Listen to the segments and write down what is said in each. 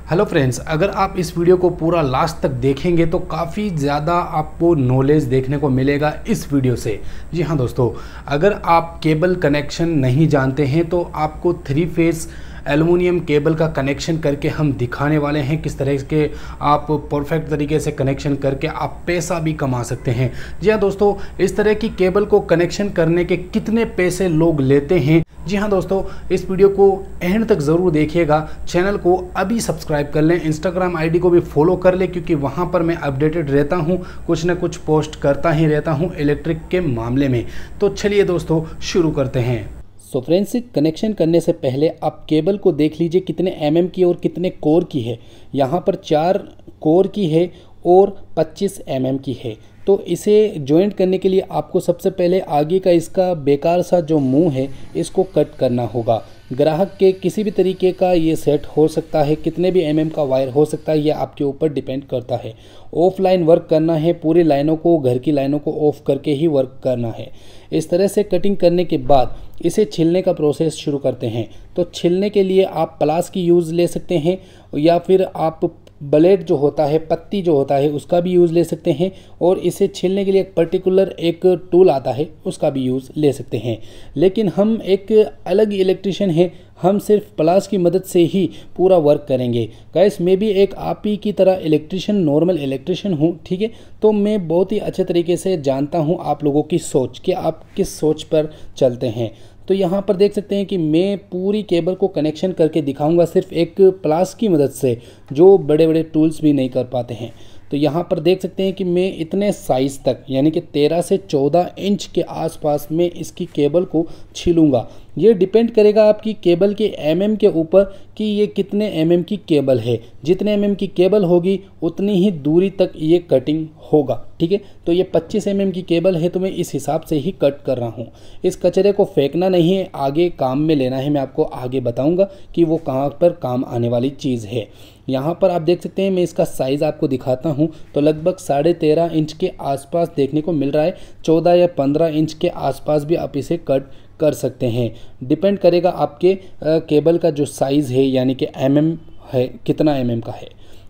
Hello friends, अगर आप इस वीडियो को पूरा लास्ट तक देखेंगे तो काफ़ी ज़्यादा आपको नॉलेज देखने को मिलेगा इस वीडियो से। जी हाँ दोस्तों, अगर आप केबल कनेक्शन नहीं जानते हैं तो आपको 3 फेज़ एल्युमिनियम केबल का कनेक्शन करके हम दिखाने वाले हैं किस तरह के आप परफेक्ट तरीके से कनेक्शन करके आप पैसा भी कमा सकते हैं। जी हाँ दोस्तों, इस तरह की केबल को कनेक्शन करने के कितने पैसे लोग लेते हैं। जी हाँ दोस्तों, इस वीडियो को एंड तक ज़रूर देखिएगा। चैनल को अभी सब्सक्राइब कर लें, इंस्टाग्राम आईडी को भी फॉलो कर लें क्योंकि वहाँ पर मैं अपडेटेड रहता हूँ, कुछ ना कुछ पोस्ट करता ही रहता हूँ इलेक्ट्रिक के मामले में। तो चलिए दोस्तों शुरू करते हैं। सो फ्रेंड्स, कनेक्शन करने से पहले आप केबल को देख लीजिए कितने mm की और कितने कोर की है। यहाँ पर 4 कोर की है और 25 mm की है। तो इसे जॉइंट करने के लिए आपको सबसे पहले आगे का इसका बेकार सा जो मुंह है इसको कट करना होगा। ग्राहक के किसी भी तरीके का ये सेट हो सकता है, कितने भी mm का वायर हो सकता है, ये आपके ऊपर डिपेंड करता है। ऑफलाइन वर्क करना है, पूरी लाइनों को, घर की लाइनों को ऑफ करके ही वर्क करना है। इस तरह से कटिंग करने के बाद इसे छिलने का प्रोसेस शुरू करते हैं। तो छिलने के लिए आप प्लास की यूज़ ले सकते हैं या फिर आप ब्लेड जो होता है, पत्ती जो होता है, उसका भी यूज़ ले सकते हैं। और इसे छीलने के लिए एक पर्टिकुलर एक टूल आता है, उसका भी यूज़ ले सकते हैं। लेकिन हम एक अलग इलेक्ट्रिशियन हैं, हम सिर्फ प्लास की मदद से ही पूरा वर्क करेंगे। गाइस, मैं भी एक आप ही की तरह इलेक्ट्रिशियन, नॉर्मल इलेक्ट्रिशियन हूँ, ठीक है। तो मैं बहुत ही अच्छे तरीके से जानता हूँ आप लोगों की सोच, कि आप किस सोच पर चलते हैं। तो यहाँ पर देख सकते हैं कि मैं पूरी केबल को कनेक्शन करके दिखाऊंगा सिर्फ एक प्लास की मदद से, जो बड़े बड़े टूल्स भी नहीं कर पाते हैं। तो यहाँ पर देख सकते हैं कि मैं इतने साइज़ तक, यानी कि 13 से 14 इंच के आसपास में इसकी केबल को छीलूँगा। ये डिपेंड करेगा आपकी केबल के mm के ऊपर कि ये कितने mm की केबल है। जितने mm की केबल होगी उतनी ही दूरी तक ये कटिंग होगा, ठीक है। तो ये 25 mm की केबल है तो मैं इस हिसाब से ही कट कर रहा हूँ। इस कचरे को फेंकना नहीं है, आगे काम में लेना है। मैं आपको आगे बताऊँगा कि वो कहाँ पर काम आने वाली चीज़ है। यहाँ पर आप देख सकते हैं, मैं इसका साइज़ आपको दिखाता हूँ तो लगभग 13.5 इंच के आसपास देखने को मिल रहा है। 14 या 15 इंच के आसपास भी आप इसे कट कर सकते हैं। डिपेंड करेगा आपके केबल का जो साइज़ है, यानी कि mm है, कितना mm का है।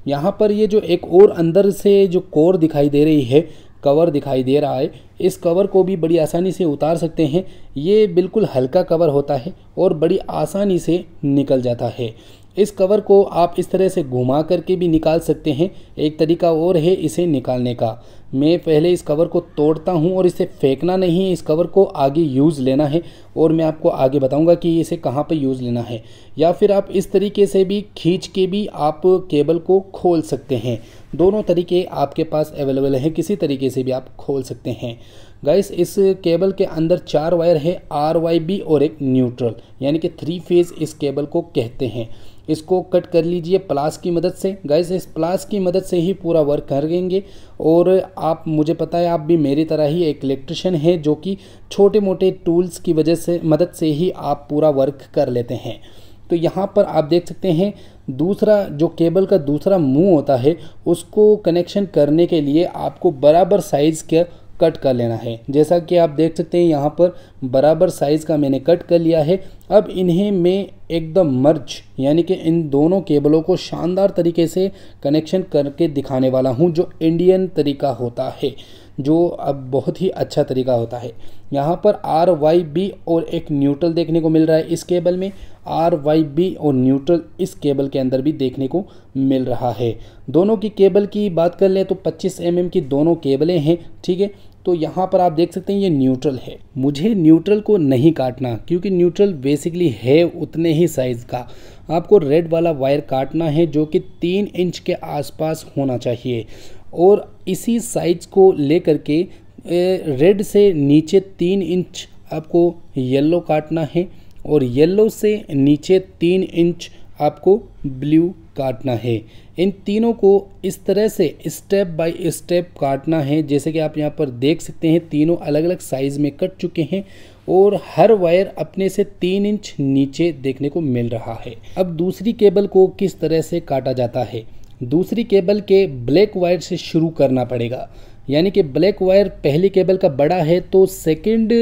यहाँ पर ये जो एक और अंदर से जो कोर दिखाई दे रही है, कवर दिखाई दे रहा है, इस कवर को भी बड़ी आसानी से उतार सकते हैं। ये बिल्कुल हल्का कवर होता है और बड़ी आसानी से निकल जाता है। इस कवर को आप इस तरह से घुमा करके भी निकाल सकते हैं। एक तरीका और है इसे निकालने का। मैं पहले इस कवर को तोड़ता हूं और इसे फेंकना नहीं है, इस कवर को आगे यूज़ लेना है और मैं आपको आगे बताऊंगा कि इसे कहां पे यूज़ लेना है। या फिर आप इस तरीके से भी खींच के भी आप केबल को खोल सकते हैं। दोनों तरीके आपके पास अवेलेबल हैं, किसी तरीके से भी आप खोल सकते हैं। गाइस, इस केबल के अंदर 4 वायर है, RYB और एक न्यूट्रल, यानी कि 3 फेज़ इस केबल को कहते हैं। इसको कट कर लीजिए प्लास की मदद से। गाइस, इस प्लास की मदद से ही पूरा वर्क करेंगे। और आप, मुझे पता है आप भी मेरी तरह ही एक इलेक्ट्रिशियन है जो कि छोटे मोटे टूल्स की वजह से, मदद से ही आप पूरा वर्क कर लेते हैं। तो यहाँ पर आप देख सकते हैं, दूसरा जो केबल का दूसरा मुंह होता है, उसको कनेक्शन करने के लिए आपको बराबर साइज़ का कट कर लेना है। जैसा कि आप देख सकते हैं यहाँ पर बराबर साइज़ का मैंने कट कर लिया है। अब इन्हें मैं एकदम मर्ज, यानी कि इन दोनों केबलों को शानदार तरीके से कनेक्शन करके दिखाने वाला हूँ, जो इंडियन तरीका होता है, जो अब बहुत ही अच्छा तरीका होता है। यहाँ पर RYB और एक न्यूट्रल देखने को मिल रहा है। इस केबल में RYB और न्यूट्रल इस केबल के अंदर भी देखने को मिल रहा है। दोनों की केबल की बात कर लें तो 25 mm की दोनों केबलें हैं, ठीक है। तो यहाँ पर आप देख सकते हैं ये न्यूट्रल है। मुझे न्यूट्रल को नहीं काटना क्योंकि न्यूट्रल बेसिकली है उतने ही साइज़ का। आपको रेड वाला वायर काटना है जो कि 3 इंच के आसपास होना चाहिए। और इसी साइज़ को लेकर के रेड से नीचे 3 इंच आपको येलो काटना है और येलो से नीचे 3 इंच आपको ब्लू काटना है। इन तीनों को इस तरह से स्टेप बाय स्टेप काटना है। जैसे कि आप यहाँ पर देख सकते हैं, तीनों अलग अलग साइज़ में कट चुके हैं और हर वायर अपने से 3 इंच नीचे देखने को मिल रहा है। अब दूसरी केबल को किस तरह से काटा जाता है दूसरी केबल के ब्लैक वायर से शुरू करना पड़ेगा। यानी कि ब्लैक वायर पहली केबल का बड़ा है तो सेकंड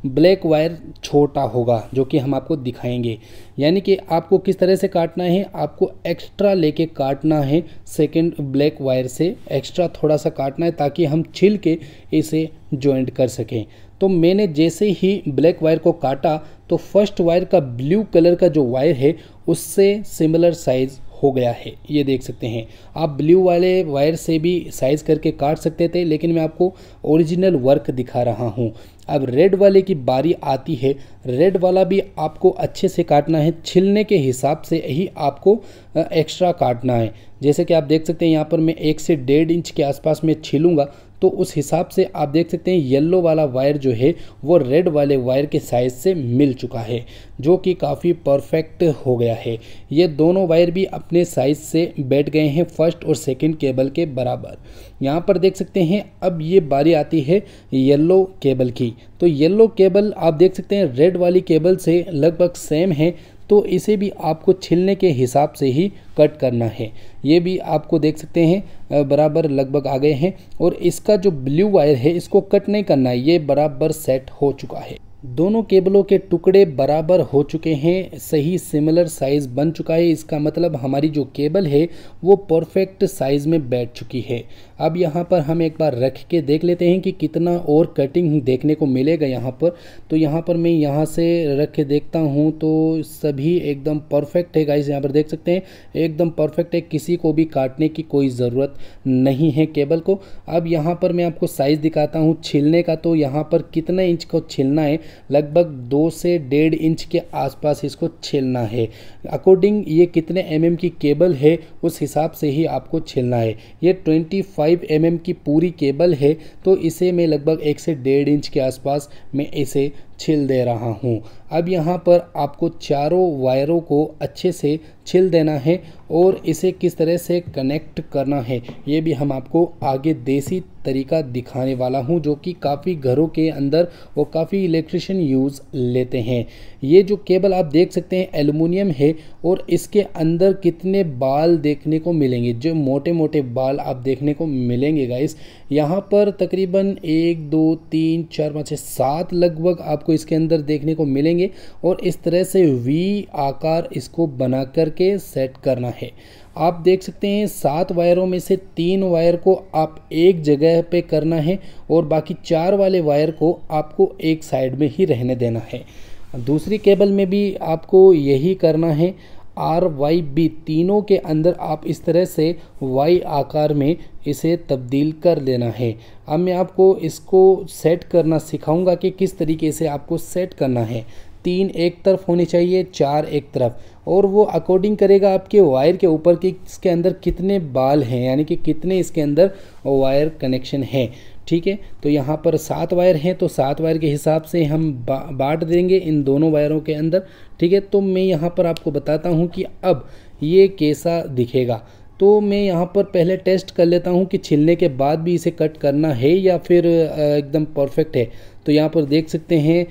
ब्लैक वायर छोटा होगा, जो कि हम आपको दिखाएंगे। यानी कि आपको किस तरह से काटना है, आपको एक्स्ट्रा लेके काटना है, सेकंड ब्लैक वायर से एक्स्ट्रा थोड़ा सा काटना है ताकि हम छिल के इसे जॉइंट कर सकें। तो मैंने जैसे ही ब्लैक वायर को काटा तो फर्स्ट वायर का ब्लू कलर का जो वायर है उससे सिमिलर साइज़ हो गया है। ये देख सकते हैं आप, ब्लू वाले वायर से भी साइज़ करके काट सकते थे, लेकिन मैं आपको ओरिजिनल वर्क दिखा रहा हूँ। अब रेड वाले की बारी आती है। रेड वाला भी आपको अच्छे से काटना है, छिलने के हिसाब से ही आपको एक्स्ट्रा काटना है। जैसे कि आप देख सकते हैं यहाँ पर मैं 1 से 1.5 इंच के आसपास में छिलूँगा, तो उस हिसाब से आप देख सकते हैं येलो वाला वायर जो है वो रेड वाले वायर के साइज़ से मिल चुका है, जो कि काफ़ी परफेक्ट हो गया है। ये दोनों वायर भी अपने साइज़ से बैठ गए हैं फर्स्ट और सेकंड केबल के बराबर। यहाँ पर देख सकते हैं अब ये बारी आती है येलो केबल की। तो येलो केबल आप देख सकते हैं रेड वाली केबल से लगभग सेम है, तो इसे भी आपको छिलने के हिसाब से ही कट करना है। ये भी आपको देख सकते हैं बराबर लगभग आ गए हैं, और इसका जो ब्लू वायर है इसको कट नहीं करना है, ये बराबर सेट हो चुका है। दोनों केबलों के टुकड़े बराबर हो चुके हैं, सही सिमिलर साइज़ बन चुका है। इसका मतलब हमारी जो केबल है वो परफेक्ट साइज़ में बैठ चुकी है। अब यहाँ पर हम एक बार रख के देख लेते हैं कि कितना और कटिंग देखने को मिलेगा यहाँ पर। तो यहाँ पर मैं यहाँ से रख के देखता हूँ तो सभी एकदम परफेक्ट है गाइस। यहाँ पर देख सकते हैं एकदम परफेक्ट है, किसी को भी काटने की कोई ज़रूरत नहीं है केबल को। अब यहाँ पर मैं आपको साइज़ दिखाता हूँ छिलने का। तो यहाँ पर कितने इंच को छिलना है, लगभग 2 से 1.5 इंच के आसपास इसको छिलना है। अकॉर्डिंग ये कितने mm की केबल है उस हिसाब से ही आपको छिलना है। ये 25 mm की पूरी केबल है, तो इसे मैं लगभग 1 से 1.5 इंच के आसपास मैं इसे छिल दे रहा हूँ। अब यहाँ पर आपको चारों वायरों को अच्छे से छिल देना है और इसे किस तरह से कनेक्ट करना है ये भी हम आपको आगे देसी तरीका दिखाने वाला हूँ, जो कि काफ़ी घरों के अंदर वो काफ़ी इलेक्ट्रिशियन यूज़ लेते हैं। ये जो केबल आप देख सकते हैं एल्युमिनियम है, और इसके अंदर कितने बाल देखने को मिलेंगे, जो मोटे मोटे बाल आप देखने को मिलेंगे गाइस। यहाँ पर तकरीबन 1 2 3 4 5 6 7 लगभग आपको इसके अंदर देखने को मिलेंगे, और इस तरह से वी आकार इसको बना करके सेट करना है। आप देख सकते हैं 7 वायरों में से 3 वायर को आप एक जगह पे करना है, और बाकी 4 वाले वायर को आपको एक साइड में ही रहने देना है। दूसरी केबल में भी आपको यही करना है। RYB तीनों के अंदर आप इस तरह से Y आकार में इसे तब्दील कर देना है। अब मैं आपको इसको सेट करना सिखाऊंगा कि किस तरीके से आपको सेट करना है। 3 एक तरफ होनी चाहिए, 4 एक तरफ, और वो अकॉर्डिंग करेगा आपके वायर के ऊपर कि इसके अंदर कितने बाल हैं, यानी कि कितने इसके अंदर वायर कनेक्शन हैं। ठीक है, तो यहाँ पर 7 वायर हैं, तो 7 वायर के हिसाब से हम बांट देंगे इन दोनों वायरों के अंदर। ठीक है, तो मैं यहाँ पर आपको बताता हूँ कि अब ये कैसा दिखेगा। तो मैं यहाँ पर पहले टेस्ट कर लेता हूँ कि छिलने के बाद भी इसे कट करना है या फिर एकदम परफेक्ट है। तो यहाँ पर देख सकते हैं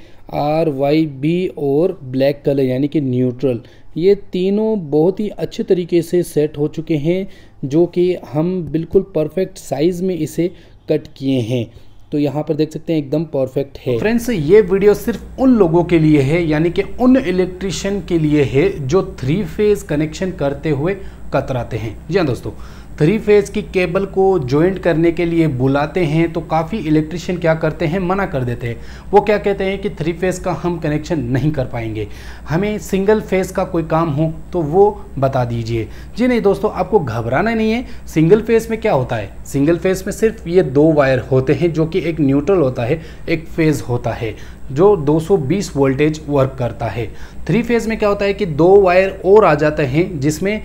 RYB और ब्लैक कलर यानी कि न्यूट्रल, ये तीनों बहुत ही अच्छे तरीके से सेट हो चुके हैं, जो कि हम बिल्कुल परफेक्ट साइज़ में इसे कट किए हैं। तो यहाँ पर देख सकते हैं एकदम परफेक्ट है। फ्रेंड्स, ये वीडियो सिर्फ उन लोगों के लिए है, यानी कि उन इलेक्ट्रिशियन के लिए है जो 3 फेज कनेक्शन करते हुए कतराते हैं। जी हाँ दोस्तों, 3 फेज की केबल को जॉइंट करने के लिए बुलाते हैं तो काफ़ी इलेक्ट्रिशियन क्या करते हैं, मना कर देते हैं। वो क्या कहते हैं कि 3 फेज का हम कनेक्शन नहीं कर पाएंगे, हमें सिंगल फेज का कोई काम हो तो वो बता दीजिए। जी नहीं दोस्तों, आपको घबराना नहीं है। सिंगल फेज में क्या होता है, सिंगल फेज में सिर्फ ये 2 वायर होते हैं, जो कि एक न्यूट्रल होता है, एक फेज होता है जो 220 वोल्टेज वर्क करता है। 3 फेज में क्या होता है कि 2 वायर और आ जाते हैं, जिसमें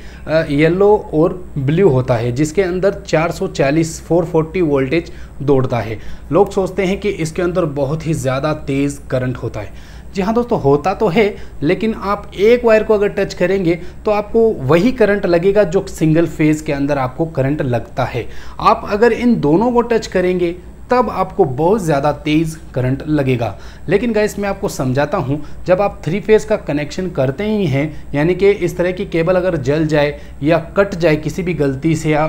येलो और ब्लू होता है, जिसके अंदर 440 वोल्टेज दौड़ता है। लोग सोचते हैं कि इसके अंदर बहुत ही ज़्यादा तेज़ करंट होता है। जी हाँ दोस्तों, होता तो है, लेकिन आप एक वायर को अगर टच करेंगे तो आपको वही करंट लगेगा जो सिंगल फेज के अंदर आपको करंट लगता है। आप अगर इन दोनों को टच करेंगे तब आपको बहुत ज़्यादा तेज़ करंट लगेगा। लेकिन गाइस मैं आपको समझाता हूँ, जब आप 3 फेज़ का कनेक्शन करते ही हैं, यानी कि इस तरह की केबल अगर जल जाए या कट जाए किसी भी गलती से, या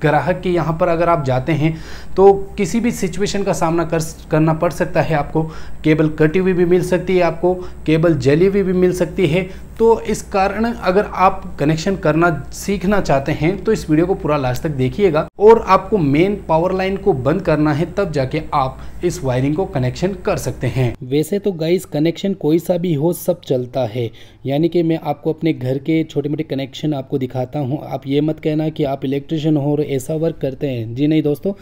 ग्राहक के यहाँ पर अगर आप जाते हैं तो किसी भी सिचुएशन का सामना करना पड़ सकता है। आपको केबल कटी हुई भी मिल सकती है, आपको केबल जली हुई भी मिल सकती है। तो इस कारण अगर आप कनेक्शन करना सीखना चाहते हैं तो इस वीडियो को पूरा लास्ट तक देखिएगा, और आपको मेन पावर लाइन को बंद करना है, तब जाके आप इस वायरिंग को कनेक्शन कर सकते हैं। वैसे तो गाइस कनेक्शन कोई सा भी हो सब चलता है, यानी कि मैं आपको अपने घर के छोटे मोटे कनेक्शन आपको दिखाता हूँ। आप ये मत कहना कि आप इलेक्ट्रिशियन हो और ऐसा वर्क करते हैं। जी नहीं दोस्तों,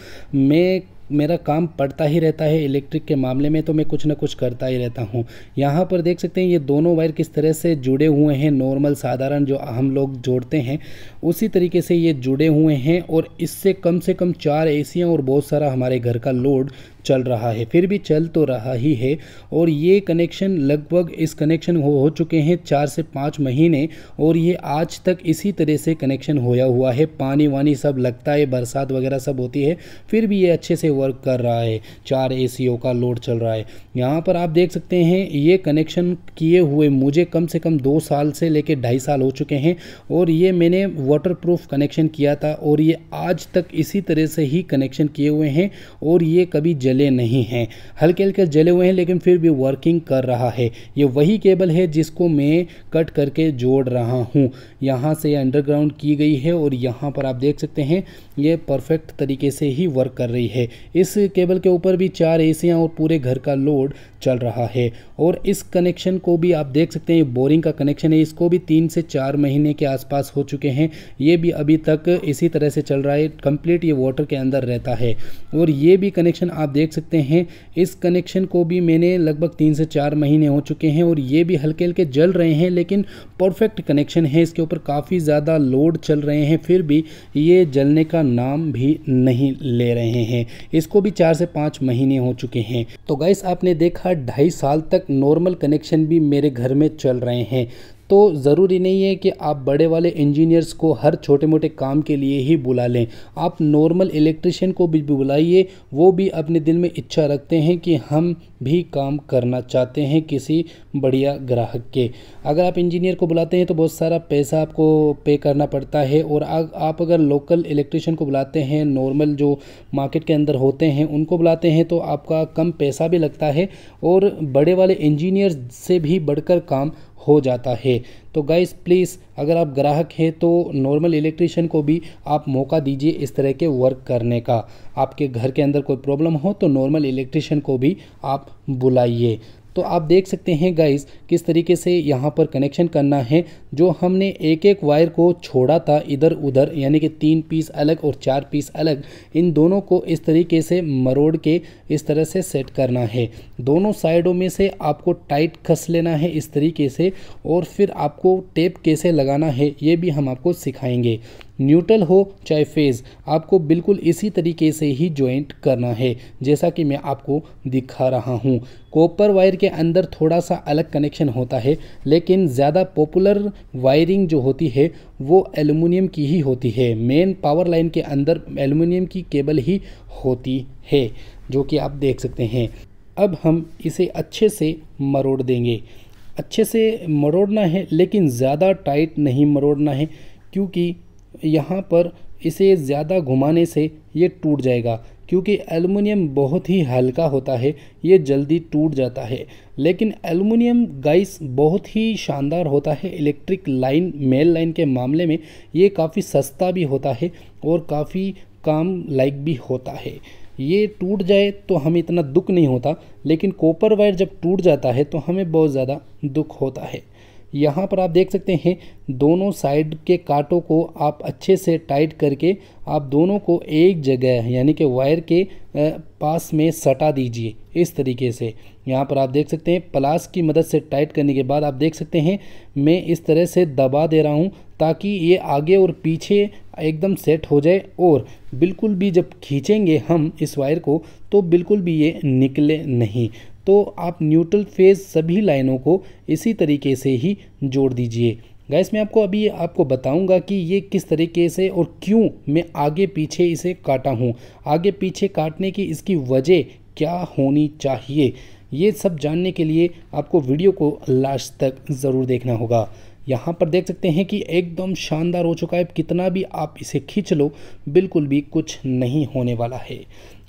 मेरा काम पड़ता ही रहता है इलेक्ट्रिक के मामले में, तो मैं कुछ ना कुछ करता ही रहता हूँ। यहाँ पर देख सकते हैं ये दोनों वायर किस तरह से जुड़े हुए हैं। नॉर्मल साधारण जो हम लोग जोड़ते हैं उसी तरीके से ये जुड़े हुए हैं, और इससे कम से कम 4 एसियाँ और बहुत सारा हमारे घर का लोड चल रहा है, फिर भी चल तो रहा ही है। और ये कनेक्शन लगभग इस कनेक्शन हो चुके हैं 4 से 5 महीने, और ये आज तक इसी तरह से कनेक्शन होया हुआ है। पानी वानी सब लगता है, बरसात वगैरह सब होती है, फिर भी ये अच्छे से वर्क कर रहा है। 4 एसीओ का लोड चल रहा है। यहाँ पर आप देख सकते हैं ये कनेक्शन किए हुए मुझे कम से कम 2 साल से लेके 2.5 साल हो चुके हैं, और ये मैंने वाटरप्रूफ कनेक्शन किया था, और ये आज तक इसी तरह से ही कनेक्शन किए हुए हैं, और ये कभी जले नहीं हैं। हल्के हल्के जले हुए हैं लेकिन फिर भी वर्किंग कर रहा है। ये वही केबल है जिसको मैं कट करके जोड़ रहा हूँ। यहाँ से अंडरग्राउंड की गई है, और यहाँ पर आप देख सकते हैं ये परफेक्ट तरीके से ही वर्क कर रही है। इस केबल के ऊपर भी 4 एसियाँ और पूरे घर का लोड चल रहा है। और इस कनेक्शन को भी आप देख सकते हैं, बोरिंग का कनेक्शन है, इसको भी 3 से 4 महीने के आसपास हो चुके हैं। ये भी अभी तक इसी तरह से चल रहा है, कंप्लीट ये वाटर के अंदर रहता है। और ये भी कनेक्शन आप देख सकते हैं, इस कनेक्शन को भी मैंने लगभग 3 से 4 महीने हो चुके हैं, और ये भी हल्के हल्के जल रहे हैं, लेकिन परफेक्ट कनेक्शन है। इसके ऊपर काफ़ी ज़्यादा लोड चल रहे हैं, फिर भी ये जलने का नाम भी नहीं ले रहे हैं। इसको भी 4 से 5 महीने हो चुके हैं। तो गाइस आपने देखा 2.5 साल तक नॉर्मल कनेक्शन भी मेरे घर में चल रहे हैं। तो ज़रूरी नहीं है कि आप बड़े वाले इंजीनियर्स को हर छोटे मोटे काम के लिए ही बुला लें। आप नॉर्मल इलेक्ट्रिशियन को भी बुलाइए, वो भी अपने दिल में इच्छा रखते हैं कि हम भी काम करना चाहते हैं किसी बढ़िया ग्राहक के। अगर आप इंजीनियर को बुलाते हैं तो बहुत सारा पैसा आपको पे करना पड़ता है, और आप अगर लोकल इलेक्ट्रिशियन को बुलाते हैं, नॉर्मल जो मार्केट के अंदर होते हैं उनको बुलाते हैं, तो आपका कम पैसा भी लगता है, और बड़े वाले इंजीनियर से भी बढ़कर काम हो जाता है। तो गाइस प्लीज़ अगर आप ग्राहक हैं तो नॉर्मल इलेक्ट्रिशियन को भी आप मौका दीजिए इस तरह के वर्क करने का। आपके घर के अंदर कोई प्रॉब्लम हो तो नॉर्मल इलेक्ट्रिशियन को भी आप बुलाइए। तो आप देख सकते हैं गाइस किस तरीके से यहाँ पर कनेक्शन करना है। जो हमने एक एक वायर को छोड़ा था इधर उधर, यानी कि 3 पीस अलग और 4 पीस अलग, इन दोनों को इस तरीके से मरोड़ के इस तरह से सेट करना है। दोनों साइडों में से आपको टाइट कस लेना है इस तरीके से, और फिर आपको टेप कैसे लगाना है ये भी हम आपको सिखाएंगे। न्यूट्रल हो चाहे फेज़, आपको बिल्कुल इसी तरीके से ही जॉइंट करना है जैसा कि मैं आपको दिखा रहा हूँ। कॉपर वायर के अंदर थोड़ा सा अलग कनेक्शन होता है, लेकिन ज़्यादा पॉपुलर वायरिंग जो होती है वो एल्युमिनियम की ही होती है। मेन पावर लाइन के अंदर एल्युमिनियम की केबल ही होती है, जो कि आप देख सकते हैं। अब हम इसे अच्छे से मरोड़ देंगे। अच्छे से मरोड़ना है, लेकिन ज़्यादा टाइट नहीं मरोड़ना है, क्योंकि यहाँ पर इसे ज़्यादा घुमाने से ये टूट जाएगा। क्योंकि एल्युमिनियम बहुत ही हल्का होता है, ये जल्दी टूट जाता है। लेकिन एल्युमिनियम गाइस बहुत ही शानदार होता है इलेक्ट्रिक लाइन, मेल लाइन के मामले में ये काफ़ी सस्ता भी होता है और काफ़ी काम लाइक भी होता है। ये टूट जाए तो हमें इतना दुख नहीं होता, लेकिन कॉपर वायर जब टूट जाता है तो हमें बहुत ज़्यादा दुख होता है। यहाँ पर आप देख सकते हैं दोनों साइड के कांटों को आप अच्छे से टाइट करके आप दोनों को एक जगह यानी कि वायर के पास में सटा दीजिए इस तरीके से। यहाँ पर आप देख सकते हैं प्लास की मदद से टाइट करने के बाद आप देख सकते हैं मैं इस तरह से दबा दे रहा हूँ ताकि ये आगे और पीछे एकदम सेट हो जाए, और बिल्कुल भी जब खींचेंगे हम इस वायर को तो बिल्कुल भी ये निकले नहीं। तो आप न्यूट्रल फेज सभी लाइनों को इसी तरीके से ही जोड़ दीजिए। गैस मैं आपको बताऊंगा कि ये किस तरीके से और क्यों मैं आगे पीछे इसे काटा हूँ, आगे पीछे काटने की इसकी वजह क्या होनी चाहिए। ये सब जानने के लिए आपको वीडियो को लास्ट तक ज़रूर देखना होगा। यहाँ पर देख सकते हैं कि एकदम शानदार हो चुका है, कितना भी आप इसे खींच लो बिल्कुल भी कुछ नहीं होने वाला है।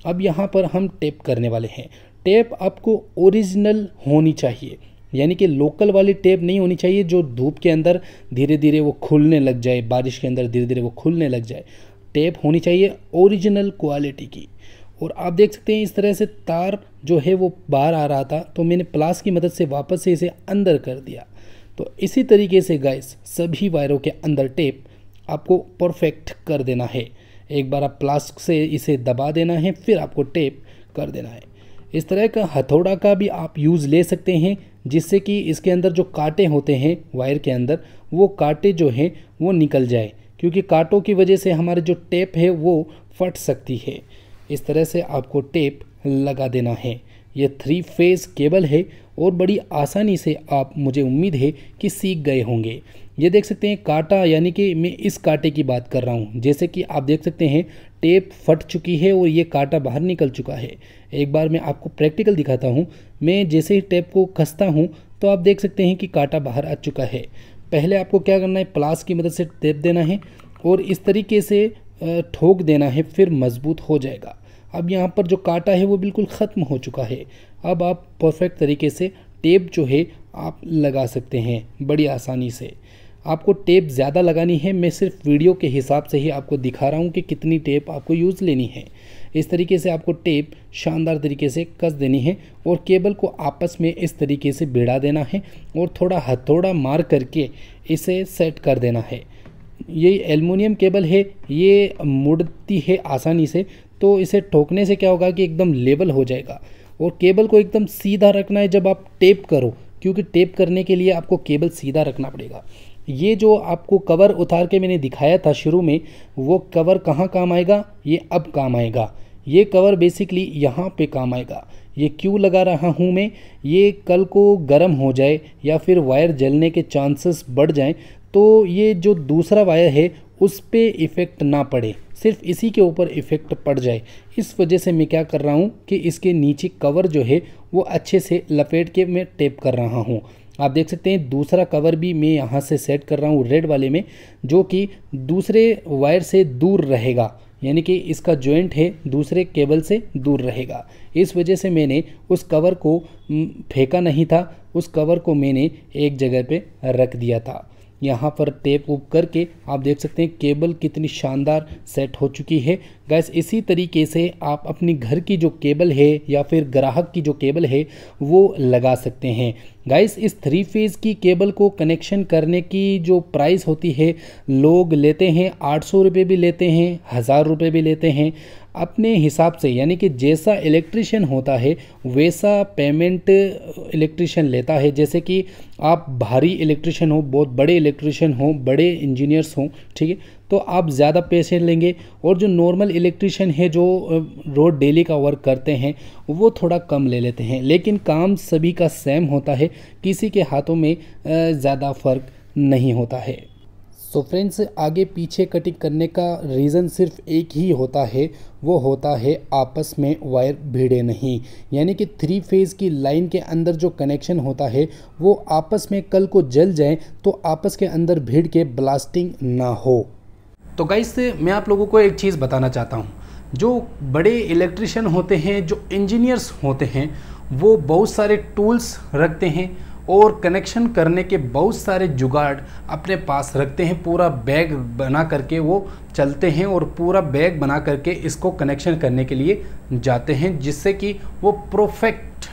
अब यहाँ पर हम टेप करने वाले हैं। टेप आपको ओरिजिनल होनी चाहिए, यानी कि लोकल वाली टेप नहीं होनी चाहिए जो धूप के अंदर धीरे धीरे वो खुलने लग जाए, बारिश के अंदर धीरे धीरे वो खुलने लग जाए। टेप होनी चाहिए ओरिजिनल क्वालिटी की। और आप देख सकते हैं इस तरह से तार जो है वो बाहर आ रहा था, तो मैंने प्लास की मदद से वापस से इसे अंदर कर दिया। तो इसी तरीके से गाइस सभी वायरों के अंदर टेप आपको परफेक्ट कर देना है। एक बार आप प्लास से इसे दबा देना है, फिर आपको टेप कर देना है। इस तरह का हथौड़ा का भी आप यूज़ ले सकते हैं, जिससे कि इसके अंदर जो कांटे होते हैं वायर के अंदर, वो कांटे जो हैं वो निकल जाए, क्योंकि कांटों की वजह से हमारे जो टेप है वो फट सकती है। इस तरह से आपको टेप लगा देना है। ये 3 फेज़ केबल है और बड़ी आसानी से आप, मुझे उम्मीद है कि सीख गए होंगे। ये देख सकते हैं कांटा, यानी कि मैं इस कांटे की बात कर रहा हूँ। जैसे कि आप देख सकते हैं टेप फट चुकी है और ये कांटा बाहर निकल चुका है। एक बार मैं आपको प्रैक्टिकल दिखाता हूँ। मैं जैसे ही टेप को कसता हूँ तो आप देख सकते हैं कि कांटा बाहर आ चुका है। पहले आपको क्या करना है, प्लास की मदद से टेप देना है और इस तरीके से ठोक देना है, फिर मजबूत हो जाएगा। अब यहाँ पर जो कांटा है वो बिल्कुल ख़त्म हो चुका है। अब आप परफेक्ट तरीके से टेप जो है आप लगा सकते हैं बड़ी आसानी से। आपको टेप ज़्यादा लगानी है, मैं सिर्फ वीडियो के हिसाब से ही आपको दिखा रहा हूँ कि कितनी टेप आपको यूज़ लेनी है। इस तरीके से आपको टेप शानदार तरीके से कस देनी है और केबल को आपस में इस तरीके से भिड़ा देना है और थोड़ा हथौड़ा मार करके इसे सेट कर देना है। ये एल्युमिनियम केबल है, ये मुड़ती है आसानी से, तो इसे ठोकने से क्या होगा कि एकदम लेवल हो जाएगा। और केबल को एकदम सीधा रखना है जब आप टेप करो, क्योंकि टेप करने के लिए आपको केबल सीधा रखना पड़ेगा। ये जो आपको कवर उतार के मैंने दिखाया था शुरू में, वो कवर कहाँ काम आएगा, ये अब काम आएगा। ये कवर बेसिकली यहाँ पे काम आएगा। ये क्यों लगा रहा हूँ मैं, ये कल को गर्म हो जाए या फिर वायर जलने के चांसेस बढ़ जाएं, तो ये जो दूसरा वायर है उस पे इफ़ेक्ट ना पड़े, सिर्फ इसी के ऊपर इफ़ेक्ट पड़ जाए। इस वजह से मैं क्या कर रहा हूँ कि इसके नीचे कवर जो है वो अच्छे से लपेट के मैं टेप कर रहा हूँ। आप देख सकते हैं दूसरा कवर भी मैं यहाँ से सेट कर रहा हूँ रेड वाले में, जो कि दूसरे वायर से दूर रहेगा, यानी कि इसका जॉइंट है दूसरे केबल से दूर रहेगा। इस वजह से मैंने उस कवर को फेंका नहीं था, उस कवर को मैंने एक जगह पे रख दिया था। यहाँ पर टेप उप करके आप देख सकते हैं केबल कितनी शानदार सेट हो चुकी है। गैस इसी तरीके से आप अपनी घर की जो केबल है या फिर ग्राहक की जो केबल है वो लगा सकते हैं। गाइस इस 3 फेज़ की केबल को कनेक्शन करने की जो प्राइस होती है, लोग लेते हैं 800 रुपये भी लेते हैं, 1000 रुपये भी लेते हैं, अपने हिसाब से, यानी कि जैसा इलेक्ट्रिशियन होता है वैसा पेमेंट इलेक्ट्रिशियन लेता है। जैसे कि आप भारी इलेक्ट्रिशियन हो, बहुत बड़े इलेक्ट्रिशियन हो, बड़े इंजीनियर्स हों, ठीक है, तो आप ज़्यादा पैसे लेंगे। और जो नॉर्मल इलेक्ट्रिशियन है जो रोज डेली का वर्क करते हैं वो थोड़ा कम ले लेते हैं, लेकिन काम सभी का सेम होता है, किसी के हाथों में ज़्यादा फ़र्क नहीं होता है। सो फ्रेंड्स, आगे पीछे कटिंग करने का रीज़न सिर्फ एक ही होता है, वो होता है आपस में वायर भिड़े नहीं, यानी कि 3 फेज़ की लाइन के अंदर जो कनेक्शन होता है वो आपस में कल को जल जाए तो आपस के अंदर भिड़ के ब्लास्टिंग ना हो। तो गाइस मैं आप लोगों को एक चीज़ बताना चाहता हूँ, जो बड़े इलेक्ट्रिशियन होते हैं, जो इंजीनियर्स होते हैं, वो बहुत सारे टूल्स रखते हैं और कनेक्शन करने के बहुत सारे जुगाड़ अपने पास रखते हैं। पूरा बैग बना करके वो चलते हैं और पूरा बैग बना करके इसको कनेक्शन करने के लिए जाते हैं, जिससे कि वो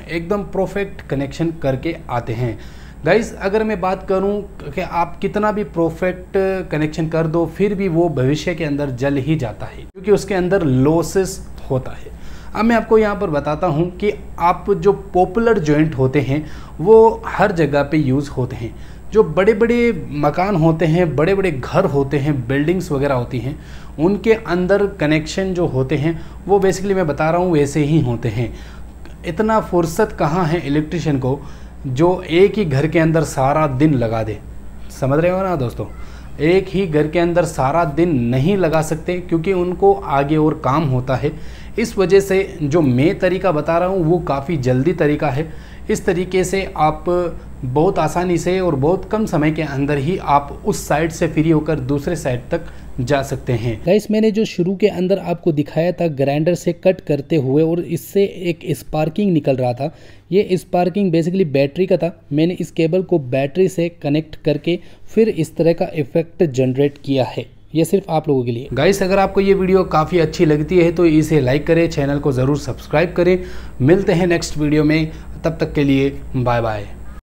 एकदम परफेक्ट कनेक्शन करके आते हैं। गाइस अगर मैं बात करूं कि आप कितना भी परफेक्ट कनेक्शन कर दो, फिर भी वो भविष्य के अंदर जल ही जाता है, क्योंकि उसके अंदर लॉसेस होता है। अब मैं आपको यहाँ पर बताता हूँ कि आप जो पॉपुलर जॉइंट होते हैं वो हर जगह पे यूज़ होते हैं। जो बड़े बड़े मकान होते हैं, बड़े बड़े घर होते हैं, बिल्डिंग्स वगैरह होती हैं, उनके अंदर कनेक्शन जो होते हैं वो बेसिकली मैं बता रहा हूँ वैसे ही होते हैं। इतना फुर्सत कहाँ है इलेक्ट्रिशियन को जो एक ही घर के अंदर सारा दिन लगा दे, समझ रहे हो ना दोस्तों। एक ही घर के अंदर सारा दिन नहीं लगा सकते क्योंकि उनको आगे और काम होता है। इस वजह से जो मैं तरीका बता रहा हूँ वो काफ़ी जल्दी तरीका है। इस तरीके से आप बहुत आसानी से और बहुत कम समय के अंदर ही आप उस साइड से फ्री होकर दूसरे साइड तक जा सकते हैं। गाइस मैंने जो शुरू के अंदर आपको दिखाया था ग्राइंडर से कट करते हुए और इससे एक स्पार्किंग निकल रहा था, ये स्पार्किंग बेसिकली बैटरी का था। मैंने इस केबल को बैटरी से कनेक्ट करके फिर इस तरह का इफेक्ट जनरेट किया है। ये सिर्फ आप लोगों के लिए। गाइस अगर आपको ये वीडियो काफ़ी अच्छी लगती है तो इसे लाइक करें, चैनल को ज़रूर सब्सक्राइब करें। मिलते हैं नेक्स्ट वीडियो में, तब तक के लिए बाय बाय।